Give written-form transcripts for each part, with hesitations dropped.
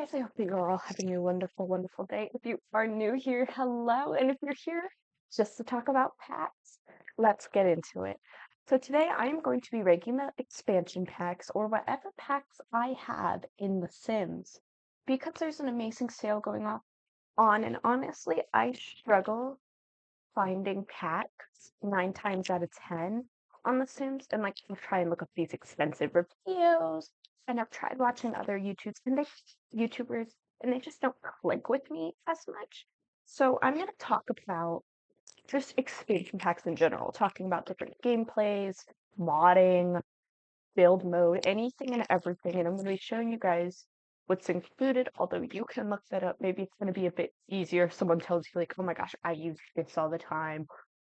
Guys, I hope that you're all having a wonderful, wonderful day. If you are new here, hello. And if you're here just to talk about packs, let's get into it. So today I am going to be ranking the expansion packs or whatever packs I have in The Sims because there's an amazing sale going on. And honestly, I struggle finding packs 9 times out of 10 on The Sims, and like I try and look up these expensive reviews, and I've tried watching other YouTubers, and they just don't click with me as much. So I'm gonna talk about just expansion packs in general, talking about different gameplays, modding, build mode, anything and everything. And I'm going to be showing you guys what's included, although you can look that up. Maybe it's going to be a bit easier if someone tells you, like, oh my gosh, I use this all the time.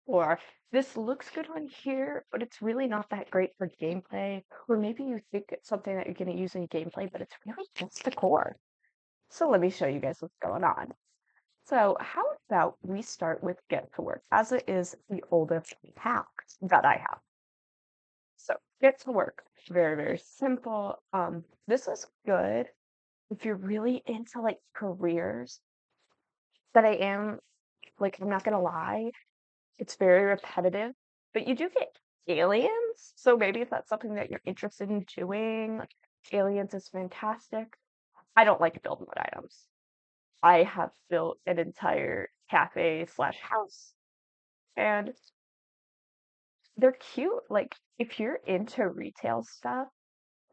Or this looks good on here, but it's really not that great for gameplay. Or maybe you think it's something that you're going to use in gameplay, but it's really just the core. So let me show you guys what's going on. So how about we start with Get to Work, as it is the oldest pack that I have. So Get to Work, very, very simple. This is good if you're really into like careers that I am, like, I'm not gonna lie, it's very repetitive, but you do get aliens. So maybe if that's something that you're interested in doing, like, aliens is fantastic. I don't like build mode items. I have built an entire cafe slash house and they're cute. Like if you're into retail stuff,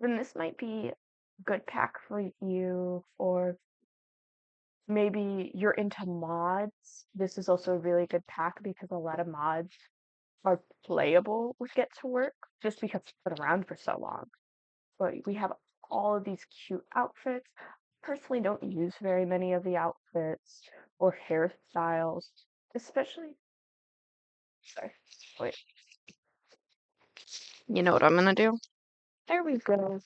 then this might be a good pack for you. Or maybe you're into mods. This is also a really good pack because a lot of mods are playable with Get to Work just because it's been around for so long. But we have all of these cute outfits. Personally, don't use very many of the outfits or hairstyles, especially. Sorry, wait. You know what I'm gonna do? There we go.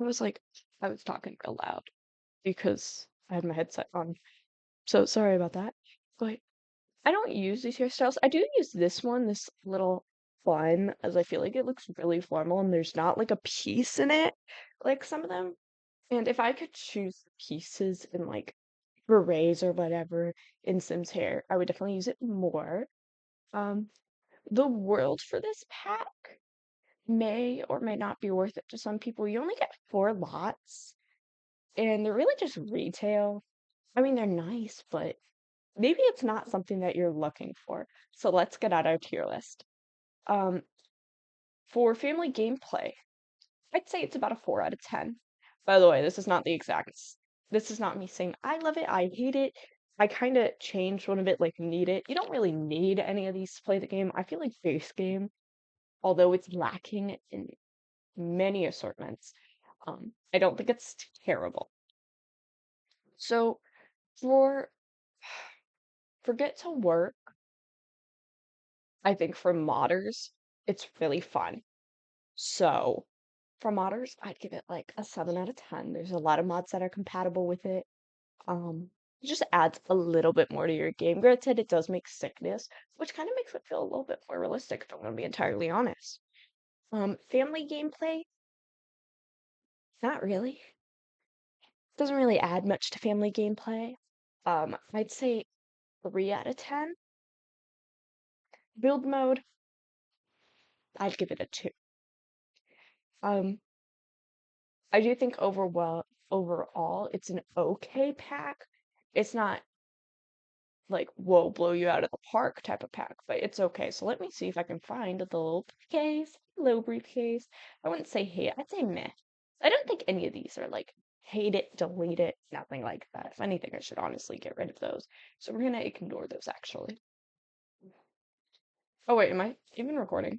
I was like, I was talking real loud because I had my headset on. So sorry about that. But I don't use these hairstyles. I do use this one, this little bun, as I feel like it looks really formal and there's not like a piece in it like some of them. And if I could choose the pieces in like berets or whatever in Sims hair, I would definitely use it more. Um, the world for this pack may or may not be worth it to some people. You only get 4 lots, and they're really just retail. I mean, they're nice, but maybe it's not something that you're looking for. So let's get out our tier list. Um, for family gameplay, I'd say it's about a 4 out of 10. By the way, this is not the exact. This is not me saying I love it, I hate it. I kind of changed one of it, like need it. You don't really need any of these to play the game. I feel like base game, although it's lacking in many assortments, I don't think it's terrible. So for Get to Work, I think for modders, it's really fun. So for modders, I'd give it like a 7 out of 10. There's a lot of mods that are compatible with it. It just adds a little bit more to your game. Granted, it does make sickness, which kind of makes it feel a little bit more realistic, if I'm gonna be entirely honest. Family gameplay, not really. Doesn't really add much to family gameplay. I'd say 3 out of 10. Build mode, I'd give it a 2. Um, I do think overall it's an okay pack. It's not like whoa, blow you out of the park type of pack, but it's okay. So let me see if I can find the little briefcase, little briefcase. I wouldn't say hate, I'd say meh. I don't think any of these are like hate it, delete it, nothing like that. If anything, I should honestly get rid of those. So we're gonna ignore those actually. Oh wait, am I even recording?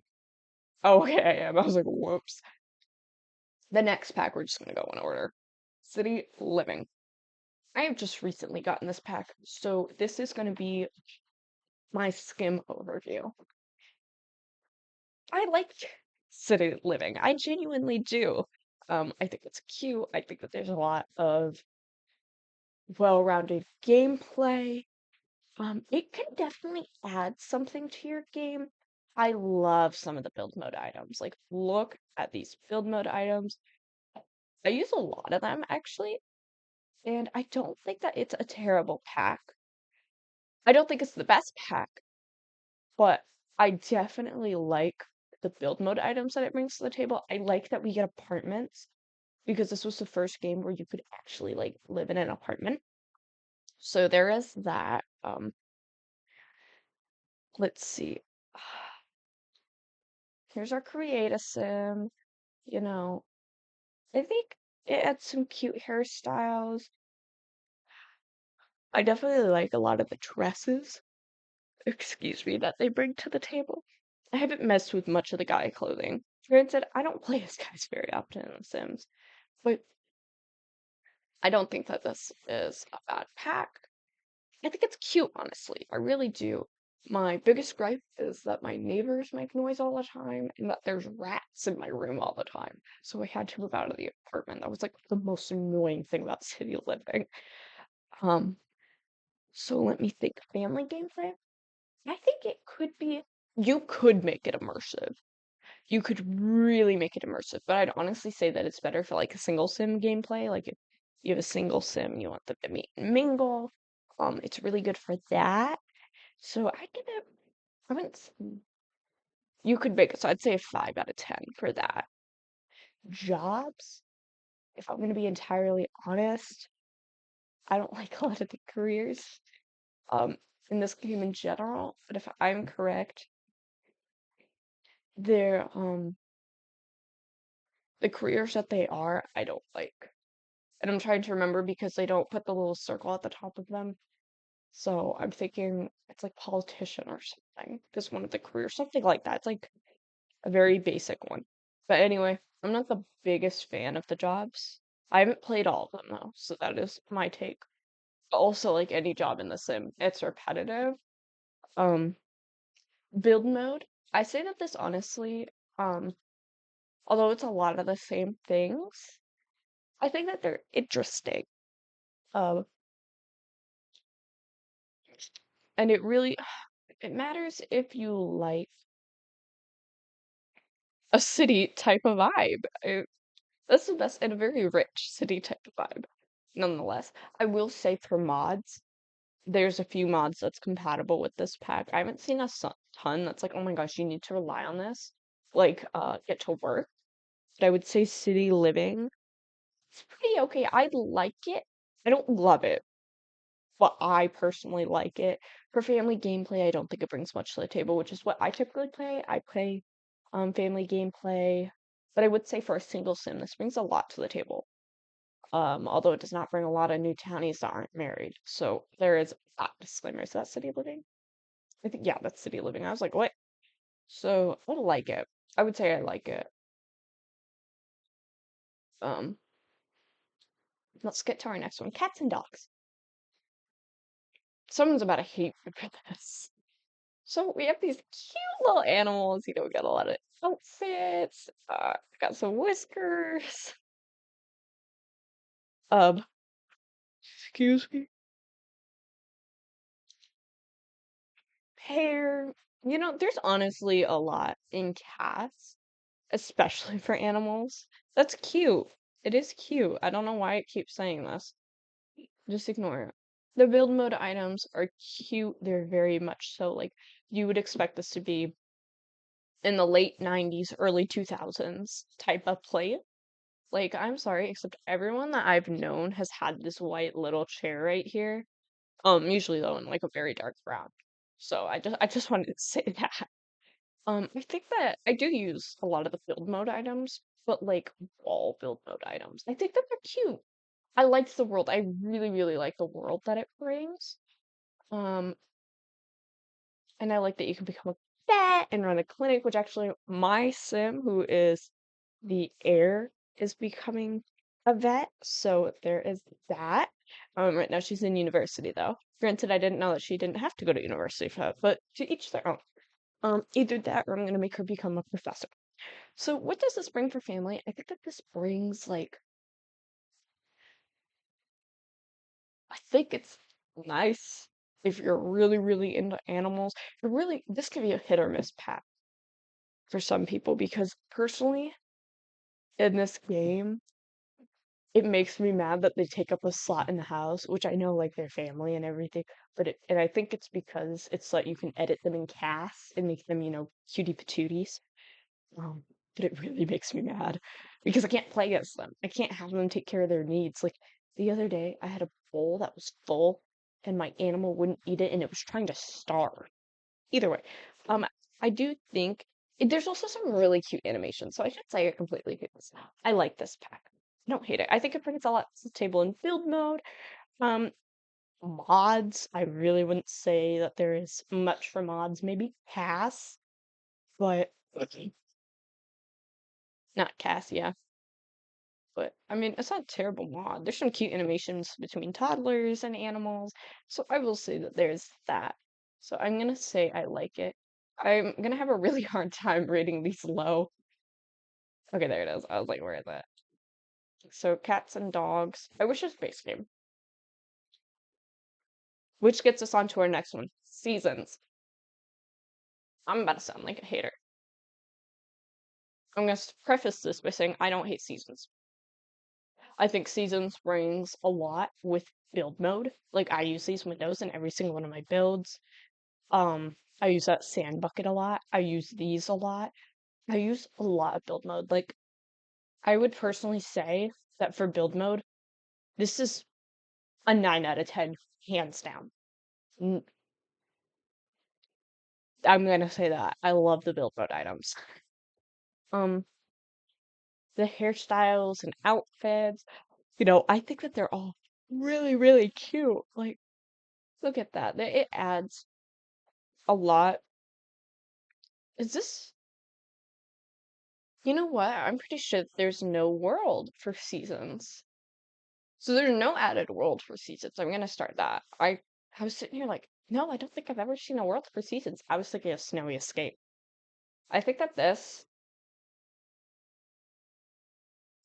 Oh, okay, I am. I was like, whoops. The next pack, we're just gonna go in order. City Living. I have just recently gotten this pack, so this is going to be my skim overview. I like City Living. I genuinely do. I think it's cute. I think that there's a lot of well-rounded gameplay. It can definitely add something to your game. I love some of the build mode items. Like, look at these build mode items. I use a lot of them actually. and I don't think that it's a terrible pack. I don't think it's the best pack, but I definitely like the build mode items that it brings to the table. I like that we get apartments because this was the first game where you could actually like live in an apartment. So there is that. Let's see. Here's our create a sim. You know, I think it had some cute hairstyles. I definitely like a lot of the dresses, excuse me, that they bring to the table. I haven't messed with much of the guy clothing. Granted, I don't play as guys very often in The Sims, but I don't think that this is a bad pack. I think it's cute, honestly. I really do. My biggest gripe is that my neighbors make noise all the time and that there's rats in my room all the time. So I had to move out of the apartment. That was like the most annoying thing about city living. Um, so let me think. Family gameplay? I think it could be, you could make it immersive. You could really make it immersive, but I'd honestly say that it's better for like a single sim gameplay. Like if you have a single sim, you want them to meet and mingle. It's really good for that. So I give it, I wouldn't, you could make it, so I'd say a 5 out of 10 for that. Jobs, if I'm going to be entirely honest, I don't like a lot of the careers um, in this game in general, but if I'm correct, they're, the careers that they are, I don't like. And I'm trying to remember because they don't put the little circle at the top of them. So I'm thinking it's like politician or something. Is one of the careers, something like that. It's like a very basic one. But anyway, I'm not the biggest fan of the jobs. I haven't played all of them though, so that is my take. But also, like any job in the sim, it's repetitive. Um, build mode. I say that this honestly, um, although it's a lot of the same things, I think that they're interesting. Um, and it matters if you like a city type of vibe. That's the best and a very rich city type of vibe. Nonetheless, I will say for mods, there's a few mods that's compatible with this pack. I haven't seen a ton that's like, oh my gosh, you need to rely on this, like get to work. But I would say city living, it's pretty okay. I like it. I don't love it, but I personally like it. For family gameplay, I don't think it brings much to the table, which is what I typically play. I play family gameplay, but I would say for a single sim, this brings a lot to the table. Although it does not bring a lot of new townies that aren't married. So there is that disclaimer. Is that city living? I think yeah, that's city living. I was like, what? So I like it. I would say I like it. Um, let's get to our next one. Cats and dogs. Someone's about to hate me for this. So we have these cute little animals. You know, we got a lot of outfits. Got some whiskers. Um, excuse me. Hair. You know, there's honestly a lot in cats, especially for animals. That's cute. It is cute. I don't know why it keeps saying this. Just ignore it. The build mode items are cute. They're very much so like you would expect this to be in the late 90s, early 2000s type of play. Like, I'm sorry, except everyone that I've known has had this white little chair right here. Usually though in like a very dark brown. So I just wanted to say that. I think that I do use a lot of the build mode items, but like wall build mode items. I think that they're cute. I like the world. I really, really like the world that it brings. Um, and I like that you can become a vet and run a clinic, which actually my sim, who is the heir, is becoming a vet. So there is that. Right now she's in university though. Granted, I didn't know that she didn't have to go to university for that, but to each their own. Either that or I'm gonna make her become a professor. So what does this bring for family? I think that this brings like I think it's nice if you're really, really into animals. This could be a hit or miss pack for some people because personally, in this game, it makes me mad that they take up a slot in the house, which I know like their family and everything, but and I think it's because it's like you can edit them in CAS and make them, cutie patooties. Um, but it really makes me mad because I can't play against them. I can't have them take care of their needs. Like the other day, I had a bowl that was full and my animal wouldn't eat it and it was trying to starve. Either way, um, I do think there's also some really cute animation, so I should say I completely hate this. I like this pack. I don't hate it. I think it brings a lot to the table in build mode. Um, Mods, I really wouldn't say that there is much for mods. Maybe Cass, but not Cass, yeah. But I mean, it's not a terrible mod. There's some cute animations between toddlers and animals, so I will say that there's that. So I'm gonna say I like it. I'm gonna have a really hard time rating these low. Okay, there it is. I was like, where is that? So cats and dogs. I wish it was base game. Which gets us on to our next one. Seasons. I'm about to sound like a hater. I'm gonna preface this by saying I don't hate seasons. I think seasons brings a lot with build mode. Like I use these windows in every single one of my builds. I use that sand bucket a lot. I use these a lot. I use a lot of build mode. Like I would personally say that for build mode, this is a 9 out of 10, hands down. N- I'm gonna say that. I love the build mode items. Um, the hairstyles and outfits, I think that they're all really, really cute. Like, look at that. It adds a lot. Is this, you know what? I'm pretty sure there's no world for seasons. So there's no added world for seasons. I'm gonna start that. I was sitting here like, no, I don't think I've ever seen a world for seasons. I was thinking of Snowy Escape. I think that this,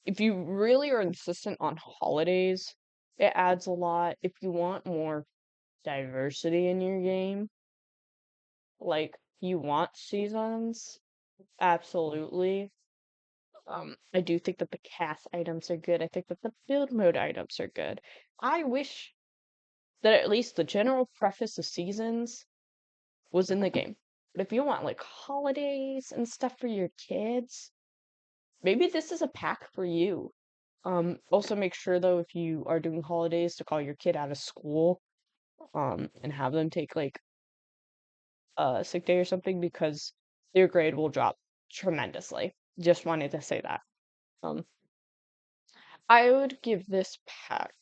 if you really are insistent on holidays, it adds a lot. If you want more diversity in your game, like you want seasons, absolutely. I do think that the cast items are good. I think that the build mode items are good. I wish that at least the general preface of seasons was in the game. But if you want like holidays and stuff for your kids, maybe this is a pack for you. Also make sure though if you are doing holidays to call your kid out of school, and have them take like a sick day or something because their grade will drop tremendously. Just wanted to say that. Um, I would give this pack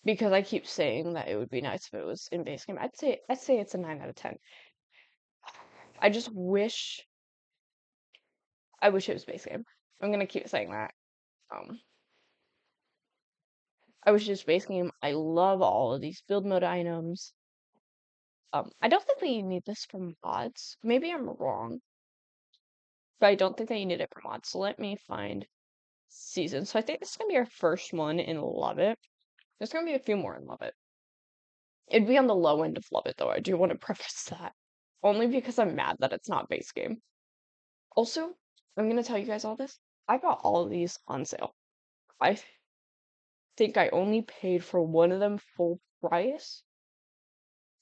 because I keep saying that it would be nice if it was in base game. I'd say it's a 9 out of 10. I just wish I wish it was base game. I'm gonna keep saying that. Um, I wish it was base game. I love all of these build mode items. I don't think that you need this for mods. Maybe I'm wrong, but I don't think that you need it for mods. So let me find season. So I think this is gonna be our first one in Love It. There's gonna be a few more in Love It. It'd be on the low end of Love It though. I do want to preface that. Only because I'm mad that it's not base game. Also, I'm gonna tell you guys all this. I got all of these on sale. I think I only paid for one of them full price,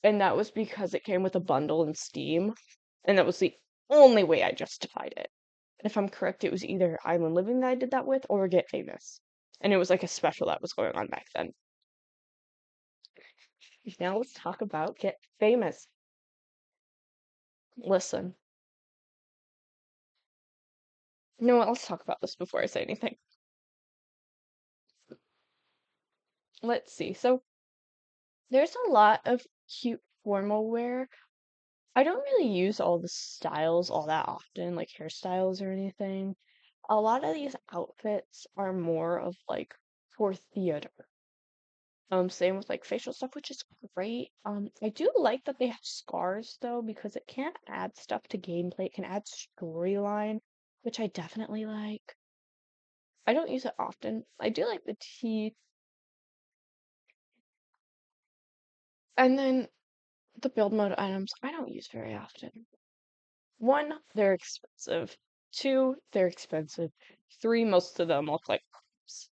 and that was because it came with a bundle in Steam, and that was the only way I justified it. And if I'm correct, it was either Island Living that I did that with or Get Famous. And it was like a special that was going on back then. Now let's talk about Get Famous. Listen, you know what? Let's talk about this before I say anything. Let's see. So there's a lot of cute formal wear. I don't really use all the styles all that often, like hairstyles or anything. A lot of these outfits are more of like for theater. Same with like facial stuff, which is great. I do like that they have scars though, because it can add stuff to gameplay. It can add storyline, which I definitely like. I don't use it often. I do like the teeth. And then the build mode items I don't use very often. One, they're expensive. Two, they're expensive. Three, most of them look like props.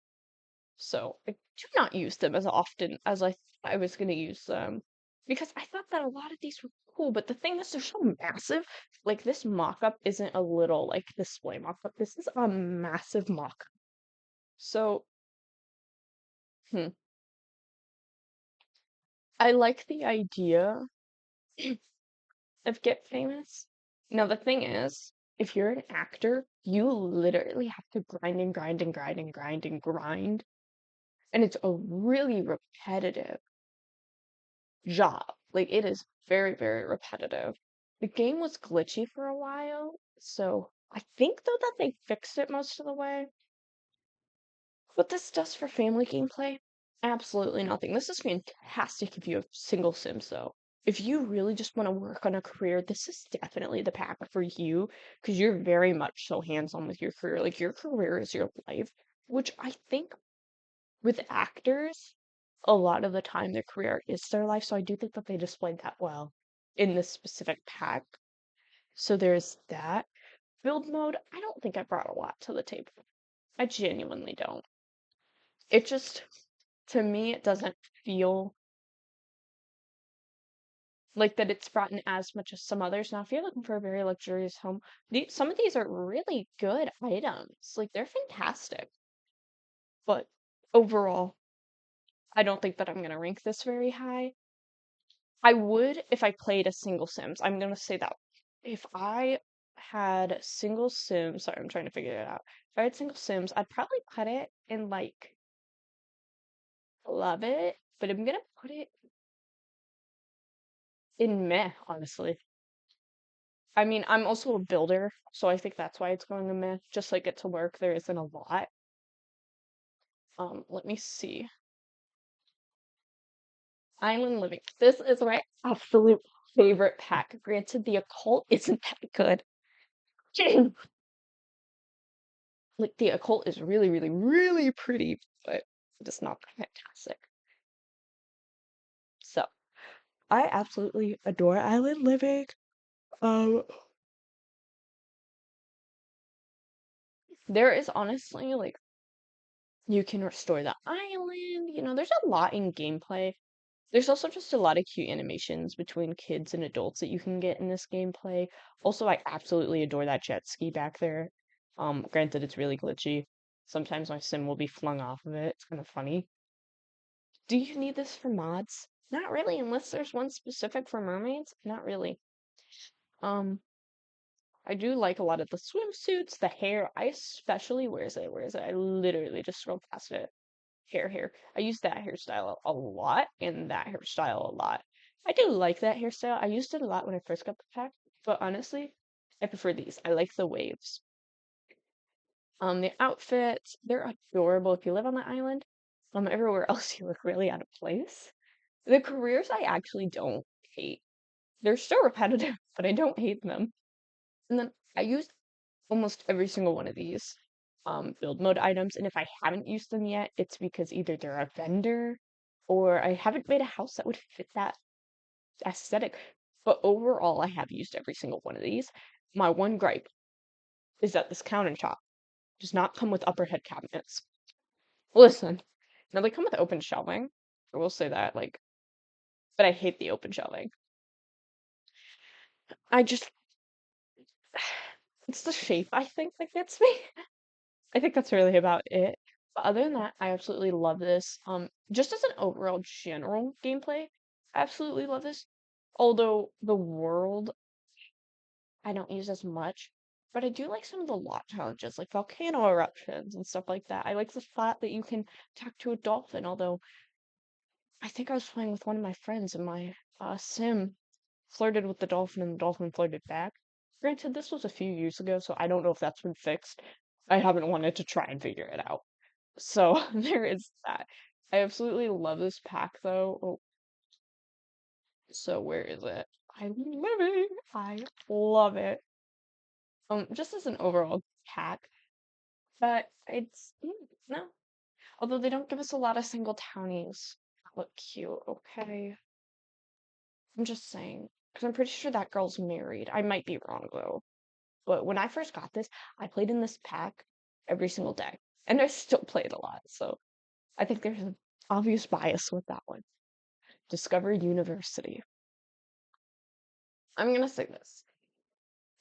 So I do not use them as often as I was gonna use them because I thought that a lot of these were cool, but the thing is they're so massive. Like this mock-up isn't a little like display mock-up. This is a massive mock-up. So, hmm, I like the idea of Get Famous. Now the thing is, if you're an actor, you literally have to grind and grind and grind and grind and grind, and it's a really repetitive job. Like it is very, very repetitive. The game was glitchy for a while, so I think though that they fixed it most of the way. What this does for family gameplay? Absolutely nothing. This is fantastic if you have single sims though. If you really just want to work on a career, this is definitely the pack for you because you're very much so hands-on with your career. Like your career is your life, which I think with actors, a lot of the time their career is their life. So I do think that they displayed that well in this specific pack. So there's that. Build mode, I don't think I brought a lot to the table. I genuinely don't. It just, to me, it doesn't feel like that it's brought in as much as some others. Now, if you're looking for a very luxurious home, some of these are really good items. Like, they're fantastic. But overall, I don't think that I'm going to rank this very high. I would if I played a single Sims. I'm gonna say that. If I had single Sims, sorry, I'm trying to figure it out. If I had single Sims, I'd probably put it in like love it, but I'm gonna put it in meh, honestly. I mean, I'm also a builder, so I think that's why it's going to meh. Just like Get to Work, there isn't a lot. Let me see. Island Living. This is my absolute favorite pack. Granted, the occult isn't that good. Like the occult is really, really, really pretty, but it's not fantastic. So I absolutely adore Island Living. Um, there is honestly like you can restore the island, there's a lot in gameplay. There's also just a lot of cute animations between kids and adults that you can get in this gameplay. Also, I absolutely adore that jet ski back there. Granted, it's really glitchy. Sometimes my sim will be flung off of it. It's kind of funny. Do you need this for mods? Not really, unless there's one specific for mermaids. Not really. Um, I do like a lot of the swimsuits, the hair. I especially, where is it? Where is it? I literally just scrolled past it. Hair. I use that hairstyle a lot and that hairstyle a lot. I do like that hairstyle. I used it a lot when I first got the pack, but honestly, I prefer these. I like the waves. The outfits, they're adorable if you live on the island. Everywhere else you look really out of place. The careers I actually don't hate. They're still repetitive, but I don't hate them. And then I use almost every single one of these build mode items, and if I haven't used them yet, it's because either they're a vendor or I haven't made a house that would fit that aesthetic. But overall, I have used every single one of these. My one gripe is that this countertop does not come with upper head cabinets. Listen, now they come with open shelving. I will say that, like, but I hate the open shelving. I just it's the shape I think that gets me. I think that's really about it. But other than that, I absolutely love this. Just as an overall general gameplay, I absolutely love this. Although the world I don't use as much, but I do like some of the lot challenges, like volcano eruptions and stuff like that. I like the fact that you can talk to a dolphin, although I think I was playing with one of my friends and my sim flirted with the dolphin and the dolphin flirted back. Granted, this was a few years ago, so I don't know if that's been fixed. I haven't wanted to try and figure it out. So there is that. I absolutely love this pack though. Oh, so where is it? I'm living. I love it. Just as an overall pack, but no. Although they don't give us a lot of single townies that look cute, okay? I'm just saying. Because I'm pretty sure that girl's married. I might be wrong though. But when I first got this, I played in this pack every single day. And I still play it a lot, so I think there's an obvious bias with that one. Discover University. I'm gonna say this.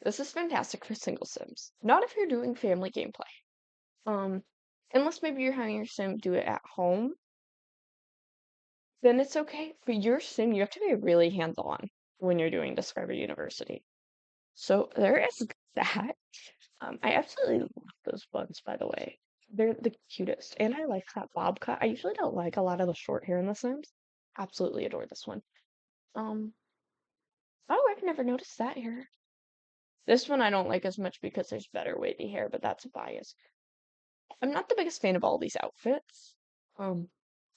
This is fantastic for single sims. Not if you're doing family gameplay. Um, unless maybe you're having your sim do it at home, then it's okay. For your sim, you have to be really hands-on when you're doing Discover University. So there is that. I absolutely love those buns, by the way. They're the cutest. And I like that bob cut. I usually don't like a lot of the short hair in the Sims. Absolutely adore this one. Um, oh, I've never noticed that hair. This one I don't like as much because there's better wavy hair, but that's a bias. I'm not the biggest fan of all these outfits. Um,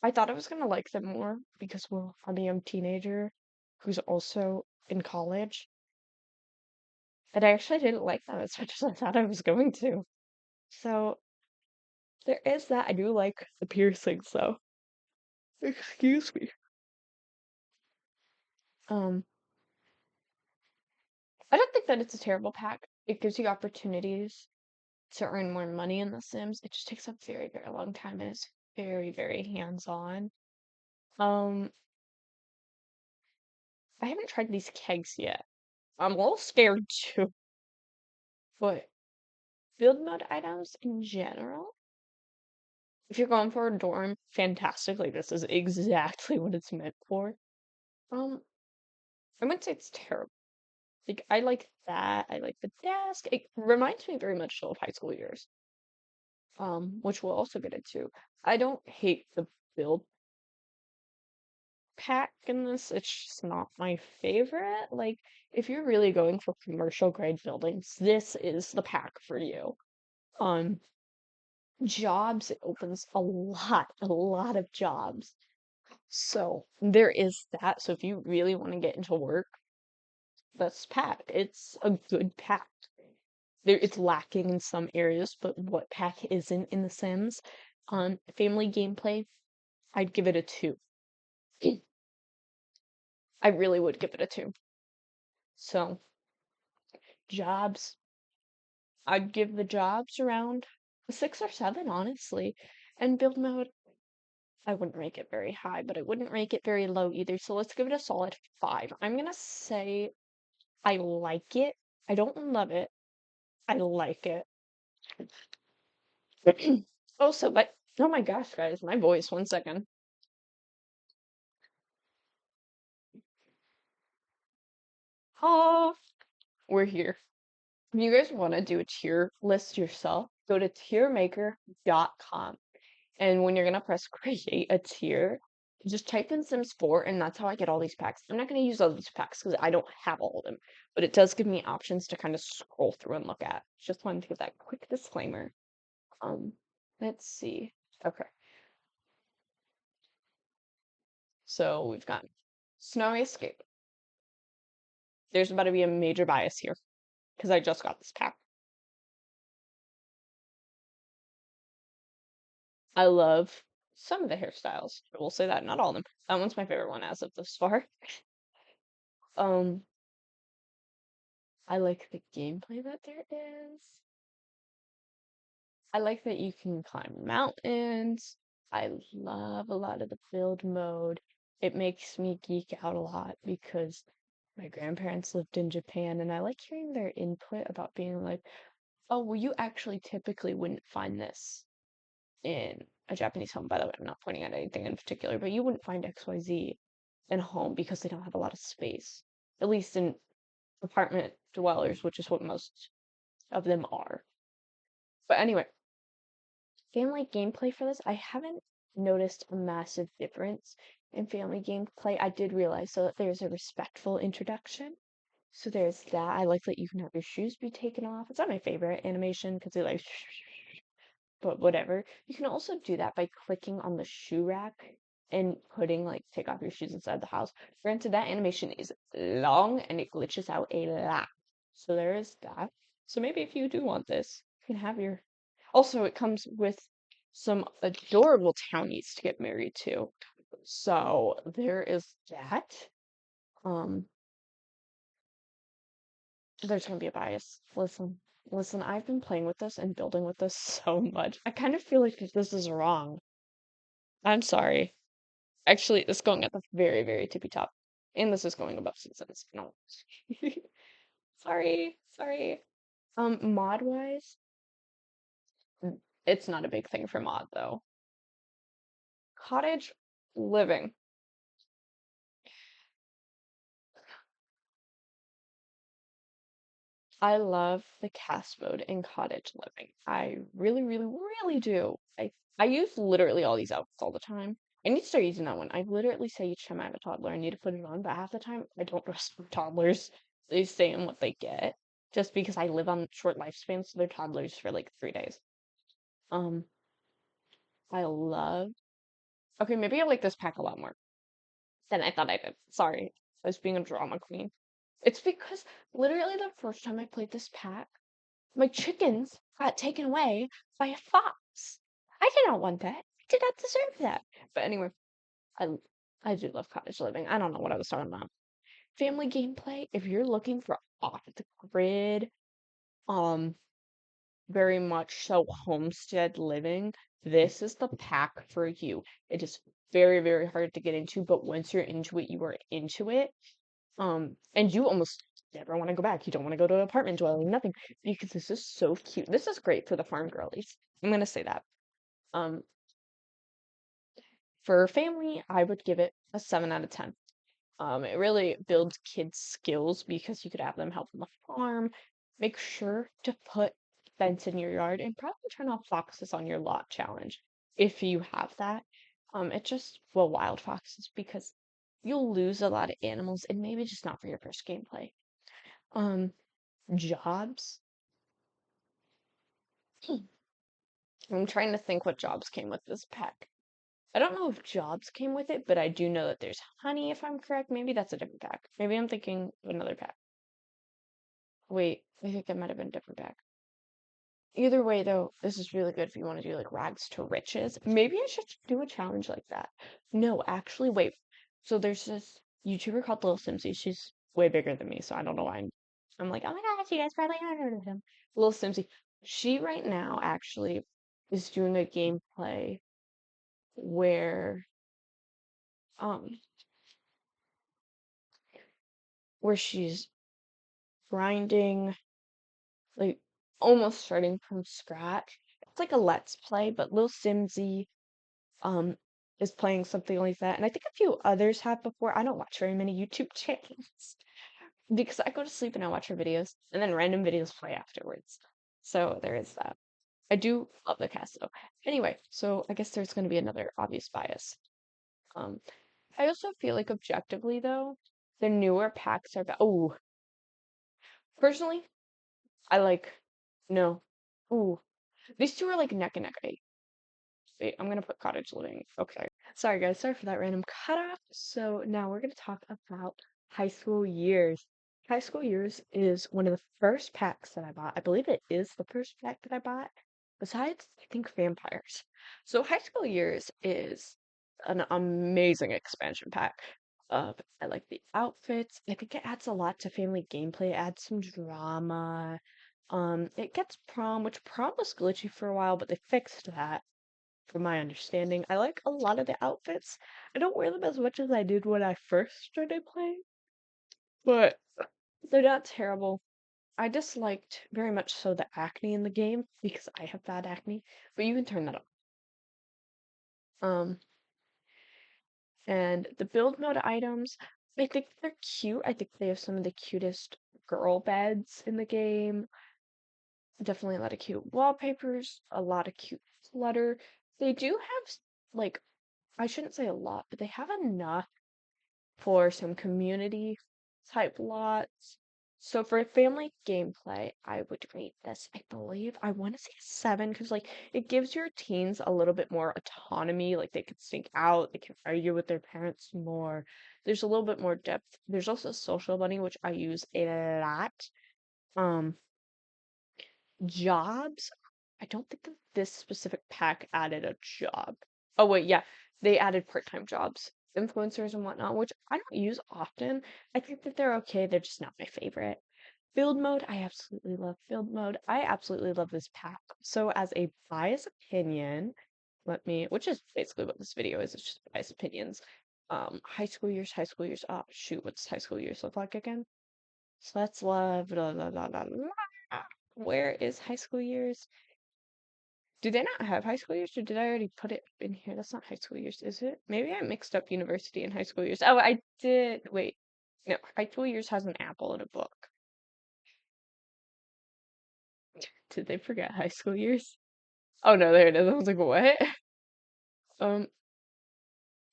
I thought I was gonna like them more because, well, I'm a young teenager who's also in college, and I actually didn't like them as much as I thought I was going to. So there is that. I do like the piercings, though. Excuse me. Um, I don't think that it's a terrible pack. It gives you opportunities to earn more money in The Sims. It just takes a very, very long time and it's very, very hands-on. Um, I haven't tried these kegs yet. I'm a little scared too, but build mode items in general, if you're going for a dorm, fantastically, this is exactly what it's meant for. Um, I wouldn't say it's terrible. Like, I like that. I like the desk. It reminds me very much of high school years, which we'll also get into. I don't hate the build pack in this. It's just not my favorite. Like, if you're really going for commercial grade buildings, this is the pack for you. Um, jobs, it opens a lot of jobs. So there is that. So if you really want to get into work, that's pack. It's a good pack. It's lacking in some areas, but what pack isn't in The Sims? Family gameplay, I'd give it a 2. I really would give it a 2. So jobs, I'd give the jobs around a 6 or 7, honestly. And build mode, I wouldn't rank it very high, but I wouldn't rank it very low either. So let's give it a solid 5. I'm gonna say I like it. I don't love it. I like it. Also, but oh my gosh, guys, my voice. 1 second. Oh, we're here. If you guys want to do a tier list yourself, go to tiermaker.com. And when you're gonna press create a tier, just type in Sims 4, and that's how I get all these packs. I'm not gonna use all these packs because I don't have all of them, but it does give me options to kind of scroll through and look at. Just wanted to give that quick disclaimer. Um, let's see. Okay, so we've got Snowy Escape. There's about to be a major bias here because I just got this pack. I love some of the hairstyles. I will say that, not all of them. That one's my favorite one as of this far. Um, I like the gameplay that there is. I like that you can climb mountains. I love a lot of the build mode. It makes me geek out a lot because my grandparents lived in Japan and I like hearing their input about being like, oh, well, you actually typically wouldn't find this in a Japanese home. By the way, I'm not pointing at anything in particular, but you wouldn't find XYZ in a home because they don't have a lot of space, at least in apartment dwellers, which is what most of them are. But anyway, family gameplay for this, I haven't noticed a massive difference in family gameplay. I did realize so that there's a respectful introduction. So there's that. I like that you can have your shoes be taken off. It's not my favorite animation because it like but whatever. You can also do that by clicking on the shoe rack and putting like take off your shoes inside the house. Granted, that animation is long and it glitches out a lot. So there is that. So maybe if you do want this, you can have your. Also, it comes with some adorable townies to get married to. So there is that. Um, there's gonna be a bias. Listen, I've been playing with this and building with this so much. I kind of feel like this is wrong. I'm sorry. Actually, it's going at the very, very tippy top. And this is going above seasons. No. Sorry, sorry. Mod wise, it's not a big thing for mod though. Cottage living. I love the cast mode in Cottage Living. I really, really, really do. I use literally all these outfits all the time. I need to start using that one. I literally say each time I have a toddler, I need to put it on, but half the time I don't trust my toddlers. They stay in what they get, just because I live on short lifespans, so they're toddlers for like 3 days. Um, I love. Okay, maybe I like this pack a lot more than I thought I did. Sorry, I was being a drama queen. It's because literally the first time I played this pack, my chickens got taken away by a fox. I did not want that. I did not deserve that. But anyway, I I do love cottage living. I don't know what I was talking about. Family gameplay, if you're looking for off the grid, um, very much so homestead living, this is the pack for you. It is very, very hard to get into, but once you're into it, you are into it. And you almost never want to go back. You don't want to go to an apartment dwelling, nothing, because this is so cute. This is great for the farm girlies. I'm gonna say that. Um, for family, I would give it a 7 out of 10. It really builds kids' skills because you could have them help on the farm. Make sure to put fence in your yard and probably turn off foxes on your lot challenge if you have that. It just, well, wild foxes because you'll lose a lot of animals and maybe just not for your first gameplay. Um, Jobs. I'm trying to think what jobs came with this pack. I don't know if jobs came with it, but I do know that there's honey, if I'm correct. Maybe that's a different pack. Maybe I'm thinking of another pack. Wait, I think it might have been a different pack. Either way, though, this is really good if you want to do like rags to riches. Maybe I should do a challenge like that. No, actually, wait. So there's this YouTuber called Little Simsy. She's way bigger than me, so I don't know why I'm like, oh my gosh, you guys probably haven't heard of him. Little Simsy. She right now actually is doing a gameplay where um she's grinding like almost starting from scratch. It's like a let's play, but Lil Simsy um is playing something like that. And I think a few others have before. I don't watch very many YouTube channels because I go to sleep and I watch her videos and then random videos play afterwards. So there is that. I do love the cast though. Anyway, so I guess there's gonna be another obvious bias. Um I also feel like objectively though, the newer packs are oh, personally, I like no. Ooh, these two are like neck and neck. Wait, I'm gonna put cottage living. Okay. Sorry guys, sorry for that random cutoff. So now we're gonna talk about high school years. High school years is one of the first packs that I bought. I believe it is the first pack that I bought, besides, I think, vampires. So high school years is an amazing expansion pack. I like the outfits. I think it adds a lot to family gameplay, it adds some drama. It gets prom, which prom was glitchy for a while, but they fixed that from my understanding. I like a lot of the outfits. I don't wear them as much as I did when I first started playing, but they're not terrible. I disliked very much so the acne in the game because I have bad acne, but you can turn that off. Um, and the build mode items, I think they're cute. I think they have some of the cutest girl beds in the game. Definitely a lot of cute wallpapers, a lot of cute clutter. They do have like I shouldn't say a lot, but they have enough for some community type lots. So for family gameplay, I would rate this, I believe, I want to say a 7 because like it gives your teens a little bit more autonomy. Like they can sneak out, they can argue with their parents more. There's a little bit more depth. There's also social bunny, which I use a lot. Um, Jobs. I don't think that this specific pack added a job. Oh wait, yeah, they added part-time jobs, influencers and whatnot, which I don't use often. I think that they're okay. They're just not my favorite. Build mode, I absolutely love build mode. I absolutely love this pack. So as a biased opinion, which is basically what this video is, it's just biased opinions. High school years. Oh, shoot, what's high school years look like again? So let's love, blah, blah, blah, blah, blah. Where is high school years? Do they not have high school years, or did I already put it in here? That's not high school years, is it? Maybe I mixed up university and high school years. Oh, I did. Wait. No, high school years has an apple in a book. Did they forget high school years? Oh no, there it is. I was like, what? Um,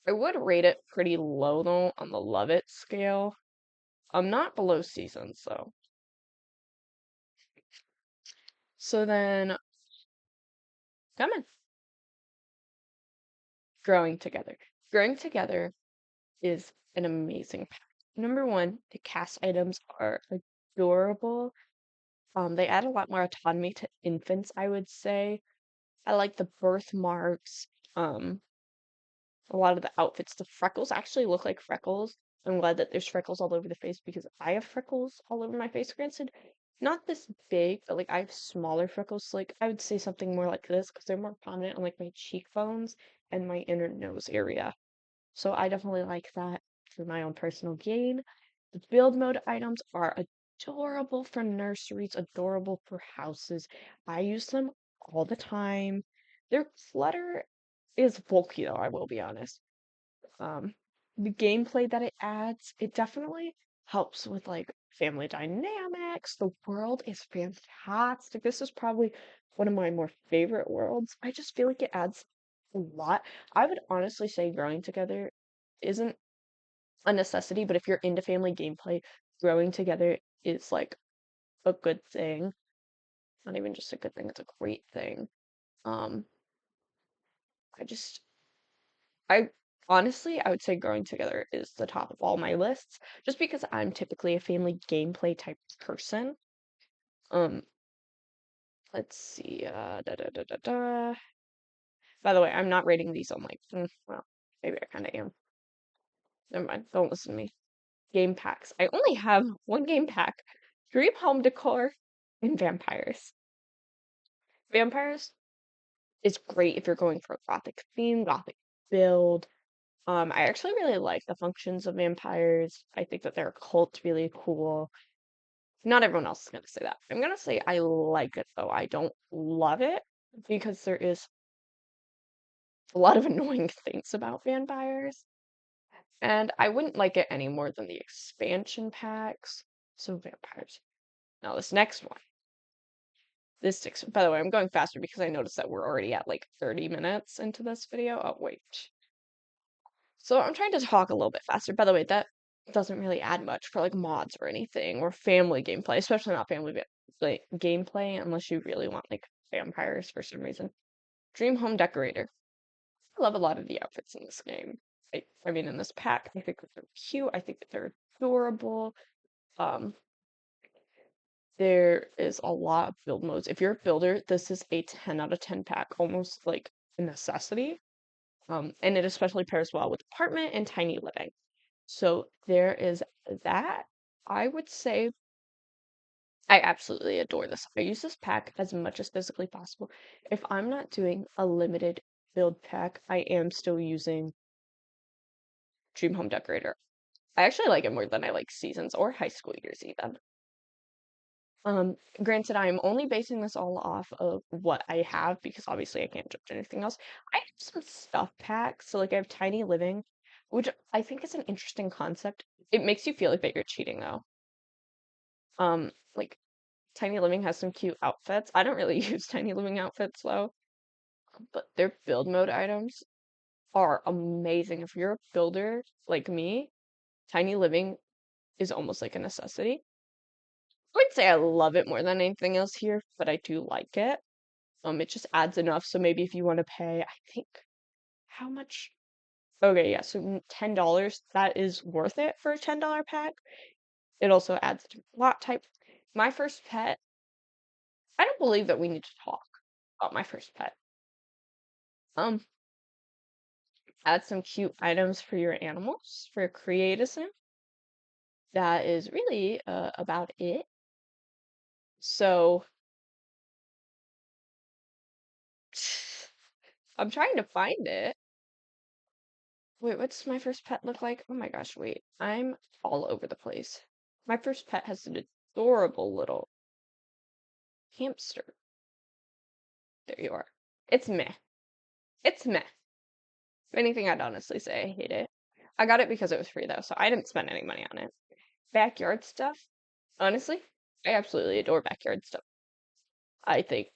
I would rate it pretty low though on the love it scale. I'm not below seasons though. So then, come on. Growing together. Growing together is an amazing pack. Number one, the cast items are adorable. They add a lot more autonomy to infants, I would say. I like the birthmarks. A lot of the outfits, the freckles actually look like freckles. I'm glad that there's freckles all over the face because I have freckles all over my face. Granted, not this big, but like I have smaller freckles. So, like I would say something more like this because they're more prominent on like my cheekbones and my inner nose area. So I definitely like that for my own personal gain. The build mode items are adorable for nurseries, adorable for houses. I use them all the time. Their clutter is bulky though, I will be honest. Um, the gameplay that it adds, it definitely helps with like family dynamics. The world is fantastic. This is probably one of my more favorite worlds. I just feel like it adds a lot. I would honestly say growing together isn't a necessity, but if you're into family gameplay, growing together is like a good thing. Not even just a good thing, it's a great thing. Um, I just I honestly, I would say growing together is the top of all my lists, just because I'm typically a family gameplay type person. Um, let's see. Da, da, da, da, da. By the way, I'm not rating these on like, well, maybe I kind of am. Never mind. Don't listen to me. Game packs. I only have one game pack: Dream Home Decor and Vampires. Vampires is great if you're going for a gothic theme, gothic build. I actually really like the functions of vampires. I think that their cult's really cool. Not everyone else is gonna say that. I'm gonna say I like it though. I don't love it because there is a lot of annoying things about vampires, and I wouldn't like it any more than the expansion packs. So vampires. Now this next one. This takes, by the way, I'm going faster because I noticed that we're already at like 30 minutes into this video. Oh, wait. So I'm trying to talk a little bit faster. By the way, that doesn't really add much for like mods or anything or family gameplay, especially not family like gameplay unless you really want like vampires for some reason. Dream Home Decorator. I love a lot of the outfits in this game. I mean, in this pack, I think that they're cute. I think that they're adorable. Um, there is a lot of build modes. If you're a builder, this is a 10 out of 10 pack, almost like a necessity. And it especially pairs well with apartment and tiny living. So there is that. I would say I absolutely adore this. I use this pack as much as physically possible. If I'm not doing a limited build pack, I am still using Dream Home Decorator. I actually like it more than I like Seasons or High School Years even. Granted, I'm only basing this all off of what I have because obviously I can't judge anything else. I have some stuff packs, so like I have Tiny Living, which I think is an interesting concept. It makes you feel like that you're cheating though. Like Tiny Living has some cute outfits. I don't really use Tiny Living outfits though, but their build mode items are amazing. If you're a builder like me, Tiny Living is almost like a necessity. I would say I love it more than anything else here, but I do like it. It just adds enough. So maybe if you want to pay, I think how much? Okay, yeah, so $10, that is worth it for a $10 pack. It also adds to lot type. My first pet, I don't believe that we need to talk about my first pet. Um, add some cute items for your animals, for creatism. That is really about it. So I'm trying to find it. Wait, what's my first pet look like? Oh my gosh, wait. I'm all over the place. My first pet has an adorable little hamster. There you are. It's meh. It's meh. If anything, I'd honestly say I hate it. I got it because it was free though, so I didn't spend any money on it. Backyard stuff, honestly, I absolutely adore backyard stuff. I think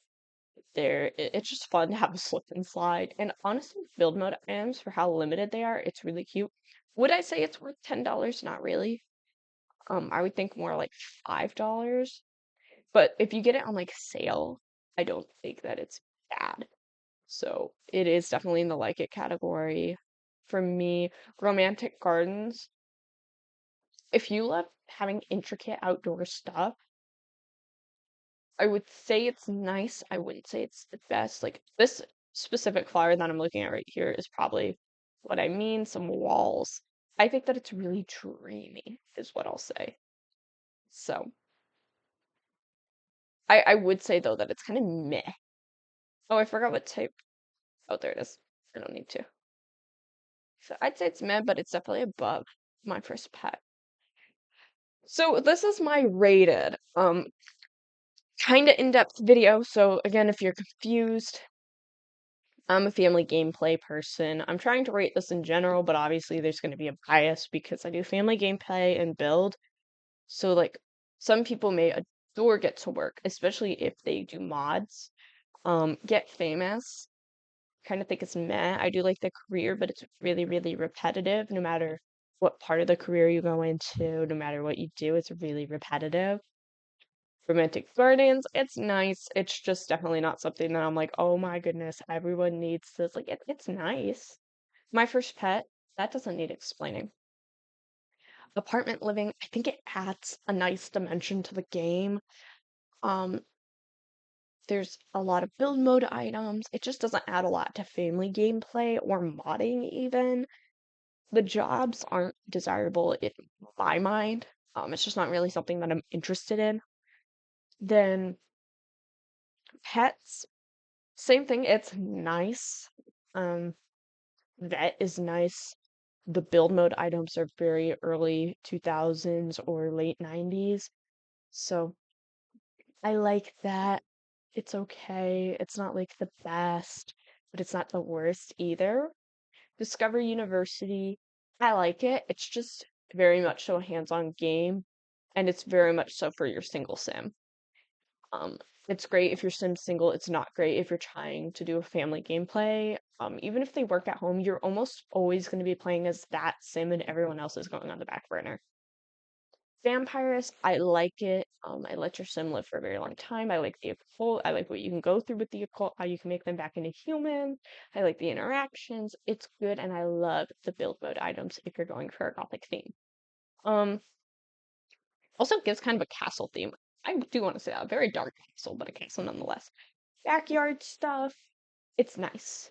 it's just fun to have a slip and slide. And honestly, build mode items for how limited they are, it's really cute. Would I say it's worth $10? Not really. I would think more like $5. But if you get it on like sale, I don't think that it's bad. So it is definitely in the like it category. For me, romantic gardens, if you love having intricate outdoor stuff, I would say it's nice. I wouldn't say it's the best. Like this specific flower that I'm looking at right here is probably what I mean, some walls. I think that it's really dreamy, is what I'll say. So I would say though that it's kind of meh. Oh, I forgot what type. Oh, there it is. I don't need to. So I'd say it's meh, but it's definitely above my first pet. So this is my rated, kind of in-depth video. So again, if you're confused, I'm a family gameplay person. I'm trying to rate this in general, but obviously there's going to be a bias because I do family gameplay and build. So like some people may adore Get to Work, especially if they do mods. Get Famous, kind of think it's meh. I do like the career, but it's really, really repetitive no matter what part of the career you go into, no matter what you do, it's really repetitive. Romantic Gardens, it's nice. It's just definitely not something that I'm like, oh my goodness, everyone needs this. Like, it's nice. My first pet, that doesn't need explaining. Apartment living, I think it adds a nice dimension to the game. Um, there's a lot of build mode items. It just doesn't add a lot to family gameplay or modding even. The jobs aren't desirable in my mind. It's just not really something that I'm interested in. Then pets, same thing, it's nice. Um, vet is nice. The build mode items are very early 2000s or late 90s. So I like that. It's okay. It's not like the best, but it's not the worst either. Discover University, I like it. It's just very much so a hands-on game, and it's very much so for your single sim. Um, it's great if you're sim single. It's not great if you're trying to do a family gameplay. Even if they work at home, you're almost always going to be playing as that sim, and everyone else is going on the back burner. Vampires, I like it. I let your sim live for a very long time. I like the occult. I like what you can go through with the occult, how you can make them back into human. I like the interactions. It's good, and I love the build mode items if you're going for a gothic theme. Um, Also gives kind of a castle theme. I do want to say that, a very dark castle, but a castle nonetheless. Backyard stuff, it's nice.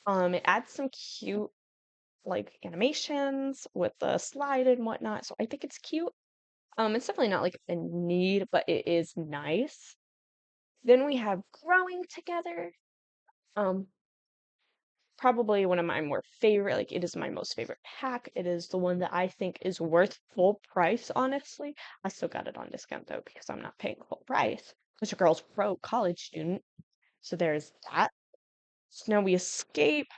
It adds some cute like animations with the slide and whatnot, so I think it's cute. It's definitely not like a need, but it is nice. Then we have Growing Together. Um, Probably one of my more favorite, like it is my most favorite pack. It is the one that I think is worth full price, honestly. I still got it on discount though, because I'm not paying full price. Because your girl's pro college student. So there's that. Snowy Escape.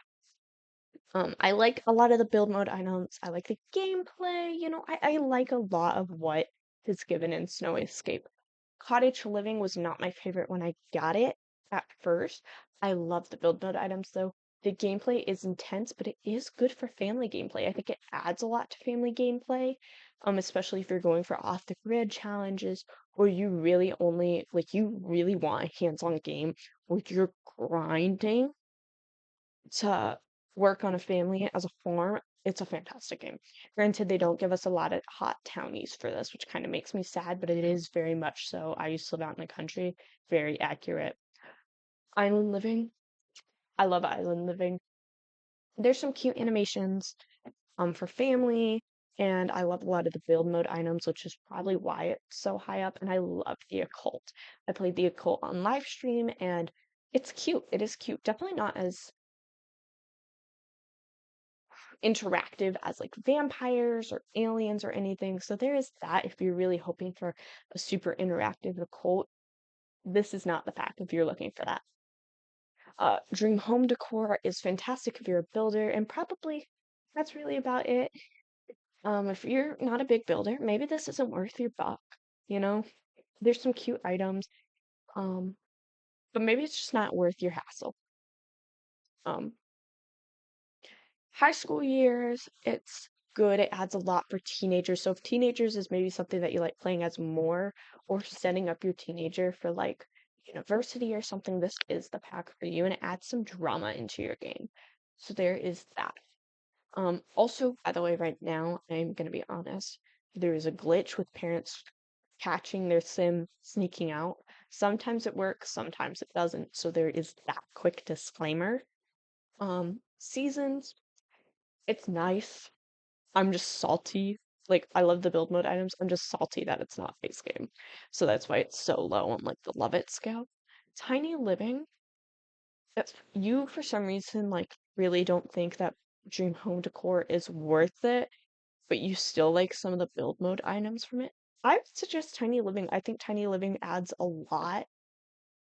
I like a lot of the build mode items. I like the gameplay. I like a lot of what is given in Snow Escape. Cottage Living was not my favorite when I got it at first. I love the build mode items though. The gameplay is intense, but it is good for family gameplay. I think it adds a lot to family gameplay, especially if you're going for off the grid challenges or you really only like you really want a hands-on game where you're grinding to work on a family as a farm, it's a fantastic game. Granted, they don't give us a lot of hot townies for this, which kind of makes me sad, but it is very much so. I used to live out in the country, very accurate. Island living, I love island living. There's some cute animations for family, and I love a lot of the build mode items, which is probably why it's so high up. And I love the occult. I played the occult on live stream, and it's cute. It is cute. Definitely not as interactive as like vampires or aliens or anything. So there is that if you're really hoping for a super interactive occult. This is not the pack if you're looking for that. Dream Home Decor is fantastic if you're a builder, and probably that's really about it. If you're not a big builder, maybe this isn't worth your buck, you know? There's some cute items, um, but maybe it's just not worth your hassle. Um, High school years, it's good. It adds a lot for teenagers. So if teenagers is maybe something that you like playing as more or setting up your teenager for like university or something, this is the pack for you and it adds some drama into your game. So there is that. Also, by the way, right now, I'm gonna be honest, there is a glitch with parents catching their sim sneaking out. Sometimes it works, sometimes it doesn't. So there is that quick disclaimer. Seasons, it's nice. I'm just salty. Like, I love the build mode items. I'm just salty that it's not base game. So that's why it's so low on like the love it scale. Tiny Living, that's you for some reason like really don't think that Dream Home Decor is worth it, but you still like some of the build mode items from it. I would suggest Tiny Living. I think Tiny Living adds a lot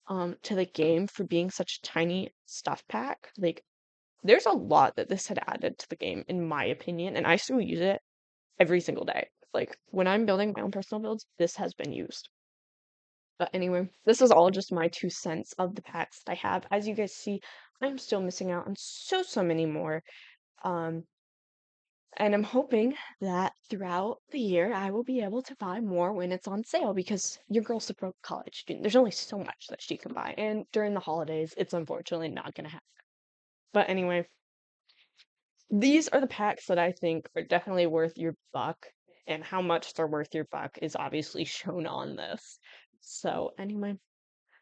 to the game for being such a tiny stuff pack. Like there's a lot that this had added to the game, in my opinion, and I still use it every single day. Like when I'm building my own personal builds, this has been used. But anyway, this is all just my 2 cents of the packs that I have. As you guys see, I'm still missing out on so many more. Um, and I'm hoping that throughout the year I will be able to buy more when it's on sale because your girl's a broke college student. There's only so much that she can buy, and during the holidays, it's unfortunately not gonna happen. But anyway, these are the packs that I think are definitely worth your buck, and how much they're worth your buck is obviously shown on this. So, anyway,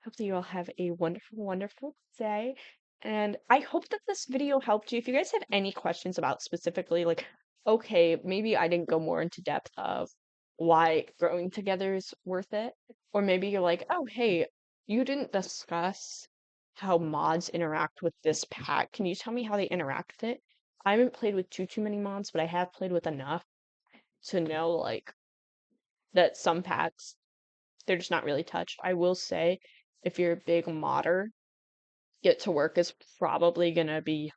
hope that you all have a wonderful day. And I hope that this video helped you. If you guys have any questions about specifically, like, okay, maybe I didn't go more into depth of why growing together is worth it, or maybe you're like, oh, hey, you didn't discuss how mods interact with this pack. Can you tell me how they interact with it? I haven't played with too many mods, but I have played with enough to know like that some packs they're just not really touched. I will say if you're a big modder, Get to Work is probably gonna be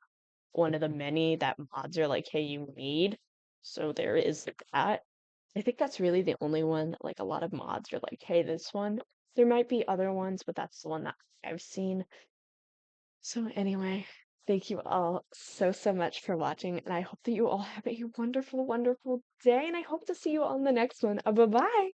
one of the many that mods are like, hey, you need. So there is that. I think that's really the only one that like a lot of mods are like, hey, this one. There might be other ones, but that's the one that I've seen. So anyway, thank you all so much for watching, and I hope that you all have a wonderful day, and I hope to see you on the next one. Bye-bye.